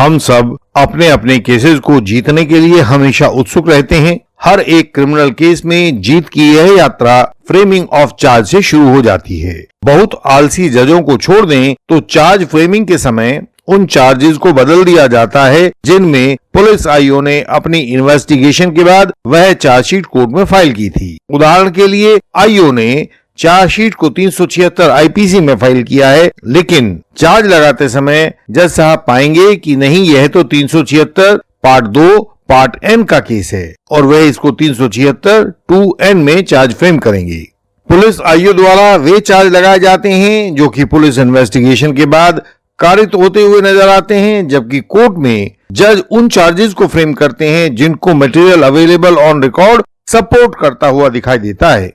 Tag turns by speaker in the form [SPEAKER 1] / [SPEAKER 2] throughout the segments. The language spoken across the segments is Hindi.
[SPEAKER 1] हम सब अपने अपने केसेस को जीतने के लिए हमेशा उत्सुक रहते हैं। हर एक क्रिमिनल केस में जीत की यह यात्रा फ्रेमिंग ऑफ चार्ज से शुरू हो जाती है। बहुत आलसी जजों को छोड़ दें तो चार्ज फ्रेमिंग के समय उन चार्जेस को बदल दिया जाता है जिनमें पुलिस आईओ ने अपनी इन्वेस्टिगेशन के बाद वह चार्जशीट कोर्ट में फाइल की थी। उदाहरण के लिए आईओ ने चार्जशीट को 376 आईपीसी में फाइल किया है, लेकिन चार्ज लगाते समय जज साहब पाएंगे कि नहीं, यह तो 376 पार्ट 2 पार्ट एन का केस है और वह इसको 376 2N में चार्ज फ्रेम करेंगे। पुलिस आईओ द्वारा वे चार्ज लगाए जाते हैं जो कि पुलिस इन्वेस्टिगेशन के बाद कारित होते हुए नजर आते हैं, जबकि कोर्ट में जज उन चार्जेस को फ्रेम करते हैं जिनको material available on record support करता हुआ दिखाई देता है।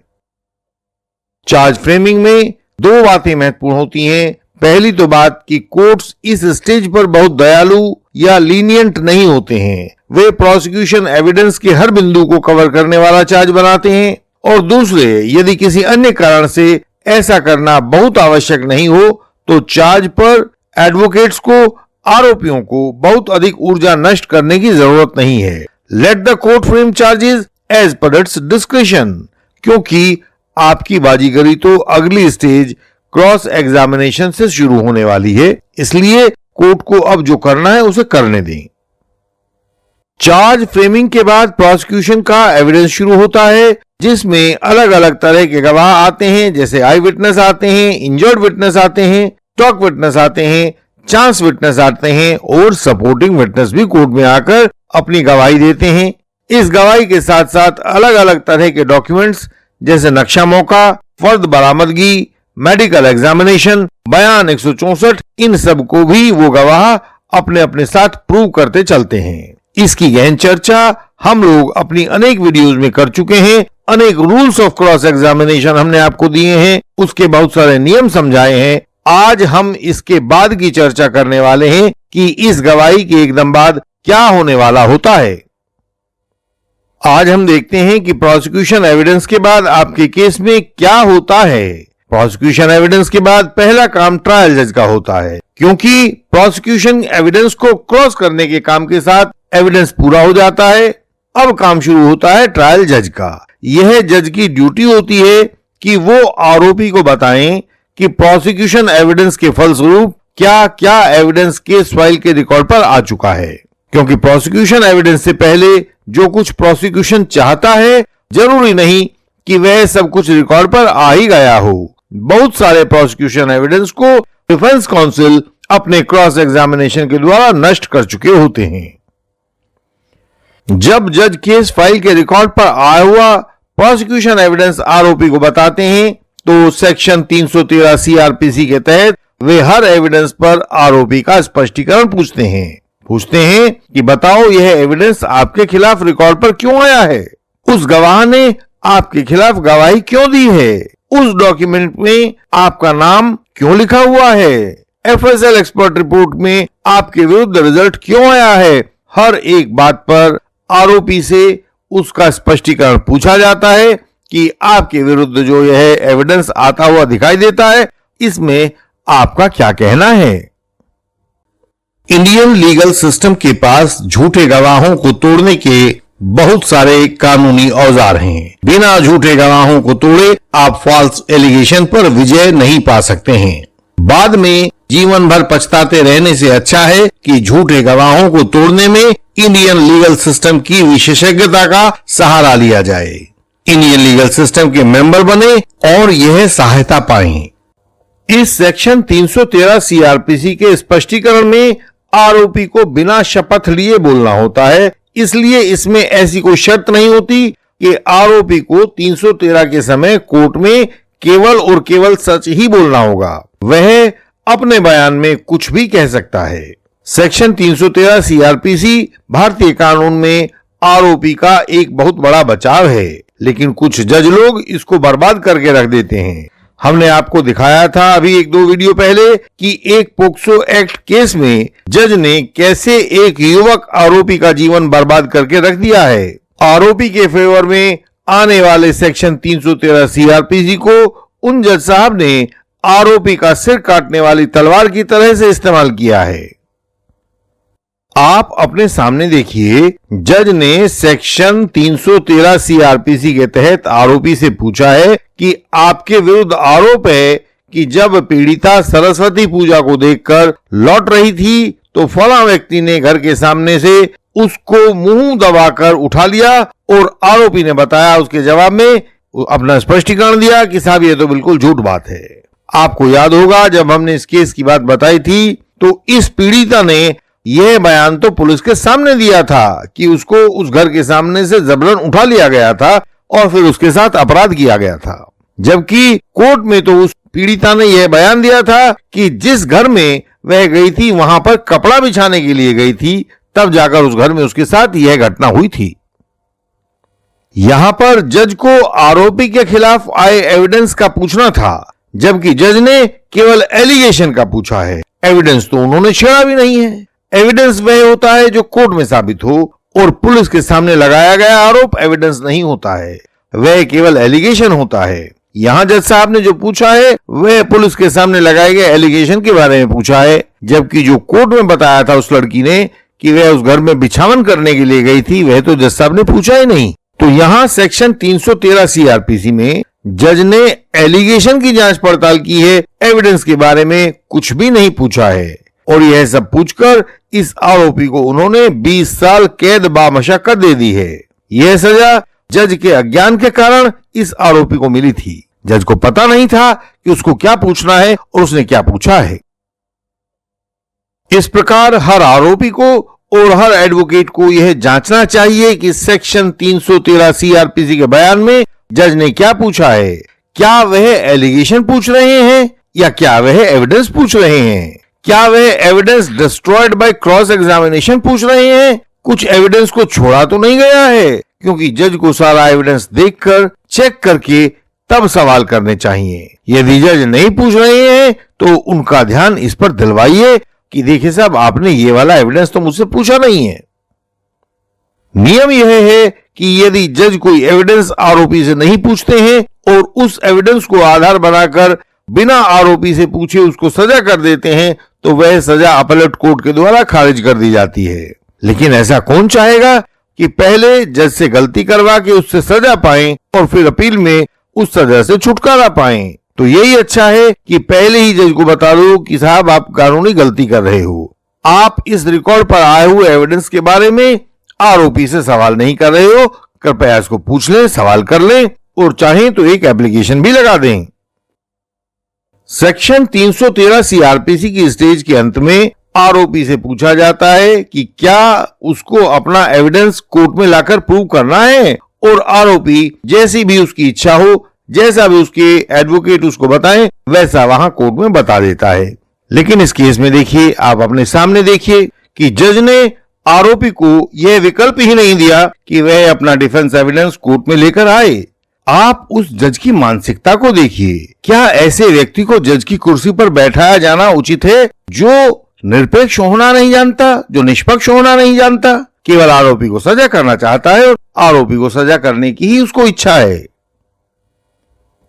[SPEAKER 1] चार्ज फ्रेमिंग में दो बातें महत्वपूर्ण होती हैं। पहली तो बात कि कोर्ट्स इस स्टेज पर बहुत दयालु या लीनियंट नहीं होते हैं। वे प्रोसिक्यूशन एविडेंस के हर बिंदु को कवर करने वाला चार्ज बनाते हैं, और दूसरे, यदि किसी अन्य कारण से ऐसा करना बहुत आवश्यक नहीं हो तो चार्ज पर एडवोकेट्स को, आरोपियों को बहुत अधिक ऊर्जा नष्ट करने की जरूरत नहीं है। Let the court frame charges as per its discretion, क्योंकि आपकी बाजीगरी तो अगली स्टेज क्रॉस एग्जामिनेशन से शुरू होने वाली है, इसलिए कोर्ट को अब जो करना है उसे करने दें। चार्ज फ्रेमिंग के बाद प्रोसिक्यूशन का एविडेंस शुरू होता है, जिसमें अलग अलग तरह के गवाह आते हैं, जैसे आई विटनेस आते हैं, इंजर्ड विटनेस आते हैं, टॉक विटनेस आते हैं, चांस विटनेस आते हैं और सपोर्टिंग विटनेस भी कोर्ट में आकर अपनी गवाही देते हैं। इस गवाही के साथ साथ अलग अलग तरह के डॉक्यूमेंट्स जैसे नक्शा मौका, फर्द बरामदगी, मेडिकल एग्जामिनेशन, बयान 164, इन सब को भी वो गवाह अपने अपने साथ प्रूव करते चलते हैं। इसकी गहन चर्चा हम लोग अपनी अनेक वीडियोस में कर चुके हैं। अनेक रूल्स ऑफ क्रॉस एग्जामिनेशन हमने आपको दिए हैं, उसके बहुत सारे नियम समझाए हैं। आज हम इसके बाद की चर्चा करने वाले हैं कि इस गवाही के एकदम बाद क्या होने वाला होता है। आज हम देखते हैं कि प्रोसिक्यूशन एविडेंस के बाद आपके केस में क्या होता है। प्रोसिक्यूशन एविडेंस के बाद पहला काम ट्रायल जज का होता है, क्योंकि प्रोसिक्यूशन एविडेंस को क्रॉस करने के काम के साथ एविडेंस पूरा हो जाता है। अब काम शुरू होता है ट्रायल जज का। यह जज की ड्यूटी होती है कि वो आरोपी को बताएं कि प्रोसिक्यूशन एविडेंस के फलस्वरूप क्या क्या एविडेंस केस फाइल के रिकॉर्ड पर आ चुका है, क्योंकि प्रोसिक्यूशन एविडेंस से पहले जो कुछ प्रोसिक्यूशन चाहता है जरूरी नहीं कि वह सब कुछ रिकॉर्ड पर आ ही गया हो। बहुत सारे प्रोसिक्यूशन एविडेंस को डिफेंस काउंसिल अपने क्रॉस एग्जामिनेशन के द्वारा नष्ट कर चुके होते हैं। जब जज केस फाइल के रिकॉर्ड पर आया हुआ प्रोसिक्यूशन एविडेंस आरोपी को बताते हैं तो सेक्शन 313 सीआरपीसी के तहत वे हर एविडेंस पर आरोपी का स्पष्टीकरण पूछते हैं कि बताओ यह एविडेंस आपके खिलाफ रिकॉर्ड पर क्यों आया है, उस गवाह ने आपके खिलाफ गवाही क्यों दी है, उस डॉक्यूमेंट में आपका नाम क्यों लिखा हुआ है, एफएसएल एक्सपर्ट रिपोर्ट में आपके विरुद्ध रिजल्ट क्यों आया है। हर एक बात पर आरोपी से उसका स्पष्टीकरण पूछा जाता है कि आपके विरुद्ध जो यह एविडेंस आता हुआ दिखाई देता है, इसमें आपका क्या कहना है। इंडियन लीगल सिस्टम के पास झूठे गवाहों को तोड़ने के बहुत सारे कानूनी औजार हैं। बिना झूठे गवाहों को तोड़े आप फॉल्स एलिगेशन पर विजय नहीं पा सकते हैं। बाद में जीवन भर पछताते रहने से अच्छा है कि झूठे गवाहों को तोड़ने में इंडियन लीगल सिस्टम की विशेषज्ञता का सहारा लिया जाए। इंडियन लीगल सिस्टम के मेंबर बने और यह सहायता पाएं। इस सेक्शन 313 सीआरपीसी के स्पष्टीकरण में आरोपी को बिना शपथ लिए बोलना होता है, इसलिए इसमें ऐसी कोई शर्त नहीं होती कि आरोपी को 313 के समय कोर्ट में केवल और केवल सच ही बोलना होगा। वह अपने बयान में कुछ भी कह सकता है। सेक्शन 313 सीआरपीसी भारतीय कानून में आरोपी का एक बहुत बड़ा बचाव है, लेकिन कुछ जज लोग इसको बर्बाद करके रख देते हैं। हमने आपको दिखाया था अभी एक दो वीडियो पहले कि एक पोक्सो एक्ट केस में जज ने कैसे एक युवक आरोपी का जीवन बर्बाद करके रख दिया है। आरोपी के फेवर में आने वाले सेक्शन 313 सीआरपीसी को उन जज साहब ने आरोपी का सिर काटने वाली तलवार की तरह से इस्तेमाल किया है। आप अपने सामने देखिए, जज ने सेक्शन 313 सीआरपीसी के तहत आरोपी से पूछा है कि आपके विरुद्ध आरोप है कि जब पीड़िता सरस्वती पूजा को देखकर लौट रही थी तो फला व्यक्ति ने घर के सामने से उसको मुंह दबाकर उठा लिया, और आरोपी ने बताया, उसके जवाब में अपना स्पष्टीकरण दिया कि साहब ये तो बिल्कुल झूठ बात है। आपको याद होगा जब हमने इस केस की बात बताई थी तो इस पीड़िता ने यह बयान तो पुलिस के सामने दिया था कि उसको उस घर के सामने से जबरन उठा लिया गया था और फिर उसके साथ अपराध किया गया था, जबकि कोर्ट में तो उस पीड़िता ने यह बयान दिया था कि जिस घर में वह गई थी वहां पर कपड़ा बिछाने के लिए गई थी, तब जाकर उस घर में उसके साथ यह घटना हुई थी। यहां पर जज को आरोपी के खिलाफ आए एविडेंस का पूछना था, जबकि जज ने केवल एलिगेशन का पूछा है। एविडेंस तो उन्होंने छेड़ा भी नहीं है। एविडेंस वह होता है जो कोर्ट में साबित हो, और पुलिस के सामने लगाया गया आरोप एविडेंस नहीं होता है, वह केवल एलिगेशन होता है। यहां जज साहब ने जो पूछा है वह पुलिस के सामने लगाए गए एलिगेशन के बारे में पूछा है, जबकि जो कोर्ट में बताया था उस लड़की ने कि वह उस घर में बिछावन करने के लिए गई थी, वह तो जज साहब ने पूछा ही नहीं। तो यहां सेक्शन 313 सीआरपीसी में जज ने एलिगेशन की जांच पड़ताल की है, एविडेंस के बारे में कुछ भी नहीं पूछा है, और यह सब पूछकर इस आरोपी को उन्होंने 20 साल कैद बामशक्कत दे दी है। यह सजा जज के अज्ञान के कारण इस आरोपी को मिली थी। जज को पता नहीं था कि उसको क्या पूछना है और उसने क्या पूछा है। इस प्रकार हर आरोपी को और हर एडवोकेट को यह जांचना चाहिए कि सेक्शन 313 सीआरपीसी के बयान में जज ने क्या पूछा है। क्या वह एलिगेशन पूछ रहे हैं या क्या वह एविडेंस पूछ रहे हैं? क्या वह evidence destroyed by cross examination पूछ रहे हैं? कुछ एविडेंस को छोड़ा तो नहीं गया है, क्योंकि जज को सारा एविडेंस देखकर चेक करके तब सवाल करने चाहिए। यदि जज नहीं पूछ रहे हैं तो उनका ध्यान इस पर दिलवाइए कि देखिए साहब, आपने ये वाला एविडेंस तो मुझसे पूछा नहीं है। नियम यह है कि यदि जज कोई एविडेंस आरोपी से नहीं पूछते हैं और उस एविडेंस को आधार बनाकर बिना आरोपी से पूछे उसको सजा कर देते हैं तो वह सजा अपीलेट कोर्ट के द्वारा खारिज कर दी जाती है। लेकिन ऐसा कौन चाहेगा कि पहले जज से गलती करवा के उससे सजा पाएं और फिर अपील में उस सजा से छुटकारा पाएं। तो यही अच्छा है कि पहले ही जज को बता दो कि साहब आप कानूनी गलती कर रहे हो, आप इस रिकॉर्ड पर आए हुए एविडेंस के बारे में आरोपी से सवाल नहीं कर रहे हो, कृपया इसको पूछ लें, सवाल कर लें और चाहें तो एक एप्लीकेशन भी लगा दें। सेक्शन 313 सीआरपीसी की स्टेज के अंत में आरोपी से पूछा जाता है कि क्या उसको अपना एविडेंस कोर्ट में लाकर प्रूव करना है, और आरोपी जैसी भी उसकी इच्छा हो, जैसा भी उसके एडवोकेट उसको बताएं, वैसा वहां कोर्ट में बता देता है। लेकिन इस केस में देखिए, आप अपने सामने देखिए कि जज ने आरोपी को यह विकल्प ही नहीं दिया कि वह अपना डिफेंस एविडेंस कोर्ट में लेकर आए। आप उस जज की मानसिकता को देखिए। क्या ऐसे व्यक्ति को जज की कुर्सी पर बैठाया जाना उचित है जो निरपेक्ष होना नहीं जानता, जो निष्पक्ष होना नहीं जानता, केवल आरोपी को सजा करना चाहता है और आरोपी को सजा करने की ही उसको इच्छा है।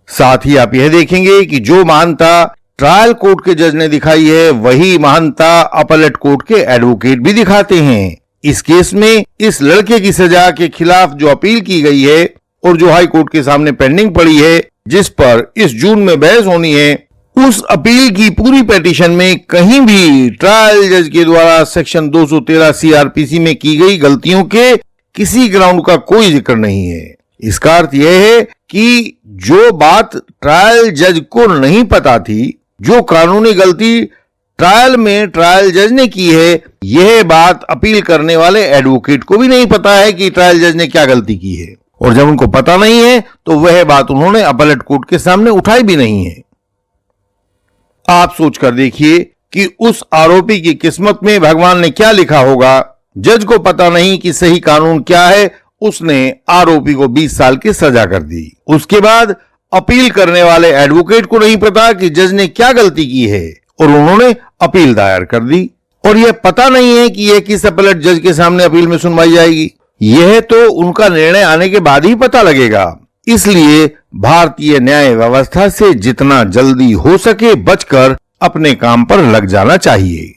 [SPEAKER 1] साथ ही आप यह देखेंगे कि जो महानता ट्रायल कोर्ट के जज ने दिखाई है वही महानता अपीलेट कोर्ट के एडवोकेट भी दिखाते हैं। इस केस में इस लड़के की सजा के खिलाफ जो अपील की गई है और जो हाई कोर्ट के सामने पेंडिंग पड़ी है, जिस पर इस जून में बहस होनी है, उस अपील की पूरी पिटीशन में कहीं भी ट्रायल जज के द्वारा सेक्शन 213 सीआरपीसी में की गई गलतियों के किसी ग्राउंड का कोई जिक्र नहीं है। इसका अर्थ यह है कि जो बात ट्रायल जज को नहीं पता थी, जो कानूनी गलती ट्रायल में ट्रायल जज ने की है, यह बात अपील करने वाले एडवोकेट को भी नहीं पता है कि ट्रायल जज ने क्या गलती की है, और जब उनको पता नहीं है तो वह बात उन्होंने अपीलेट कोर्ट के सामने उठाई भी नहीं है। आप सोचकर देखिए कि उस आरोपी की किस्मत में भगवान ने क्या लिखा होगा। जज को पता नहीं कि सही कानून क्या है, उसने आरोपी को 20 साल की सजा कर दी। उसके बाद अपील करने वाले एडवोकेट को नहीं पता कि जज ने क्या गलती की है और उन्होंने अपील दायर कर दी, और यह पता नहीं है कि यह किस अपीलेट जज के सामने अपील में सुनवाई जाएगी। यह तो उनका निर्णय आने के बाद ही पता लगेगा। इसलिए भारतीय न्याय व्यवस्था से जितना जल्दी हो सके बचकर अपने काम पर लग जाना चाहिए।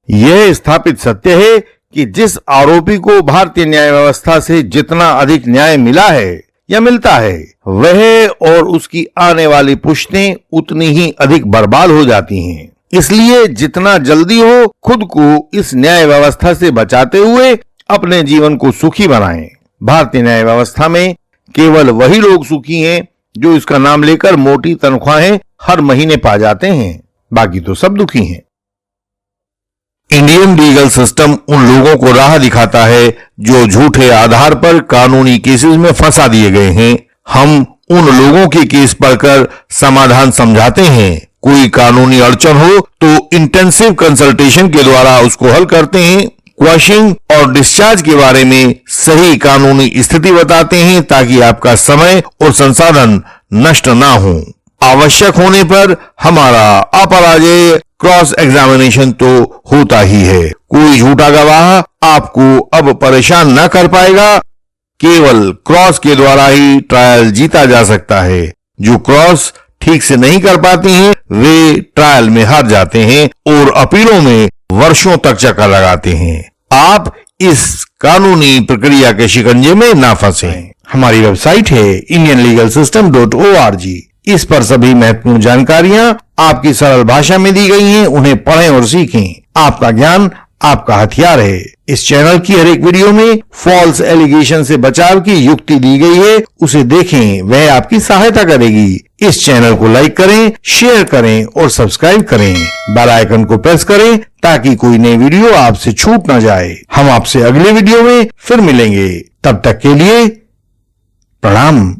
[SPEAKER 1] यह स्थापित सत्य है कि जिस आरोपी को भारतीय न्याय व्यवस्था से जितना अधिक न्याय मिला है या मिलता है, वह और उसकी आने वाली पुश्तें उतनी ही अधिक बर्बाद हो जाती हैं। इसलिए जितना जल्दी हो खुद को इस न्याय व्यवस्था से बचाते हुए अपने जीवन को सुखी बनाएं। भारतीय न्याय व्यवस्था में केवल वही लोग सुखी हैं जो इसका नाम लेकर मोटी तनख्वाहें हर महीने पा जाते हैं, बाकी तो सब दुखी हैं। इंडियन लीगल सिस्टम उन लोगों को राह दिखाता है जो झूठे आधार पर कानूनी केसेस में फंसा दिए गए हैं। हम उन लोगों के केस पढ़कर समाधान समझाते हैं। कोई कानूनी अड़चन हो तो इंटेंसिव कंसल्टेशन के द्वारा उसको हल करते हैं। क्वॉशिंग और डिस्चार्ज के बारे में सही कानूनी स्थिति बताते हैं ताकि आपका समय और संसाधन नष्ट ना हो। आवश्यक होने पर हमारा अपराजेय क्रॉस एग्जामिनेशन तो होता ही है। कोई झूठा गवाह आपको अब परेशान न कर पाएगा। केवल क्रॉस के द्वारा ही ट्रायल जीता जा सकता है। जो क्रॉस ठीक से नहीं कर पाते हैं वे ट्रायल में हार जाते हैं और अपीलों में वर्षों तक चक्कर लगाते हैं। आप इस कानूनी प्रक्रिया के शिकंजे में ना फंसें। हमारी वेबसाइट है indianlegalsystem.org। इस पर सभी महत्वपूर्ण जानकारियां आपकी सरल भाषा में दी गई हैं। उन्हें पढ़ें और सीखें। आपका ज्ञान आपका हथियार है। इस चैनल की हर एक वीडियो में फॉल्स एलिगेशन से बचाव की युक्ति दी गई है, उसे देखें, वह आपकी सहायता करेगी। इस चैनल को लाइक करें, शेयर करें और सब्सक्राइब करें। बेल आइकन को प्रेस करें ताकि कोई नई वीडियो आपसे छूट न जाए। हम आपसे अगले वीडियो में फिर मिलेंगे। तब तक के लिए प्रणाम।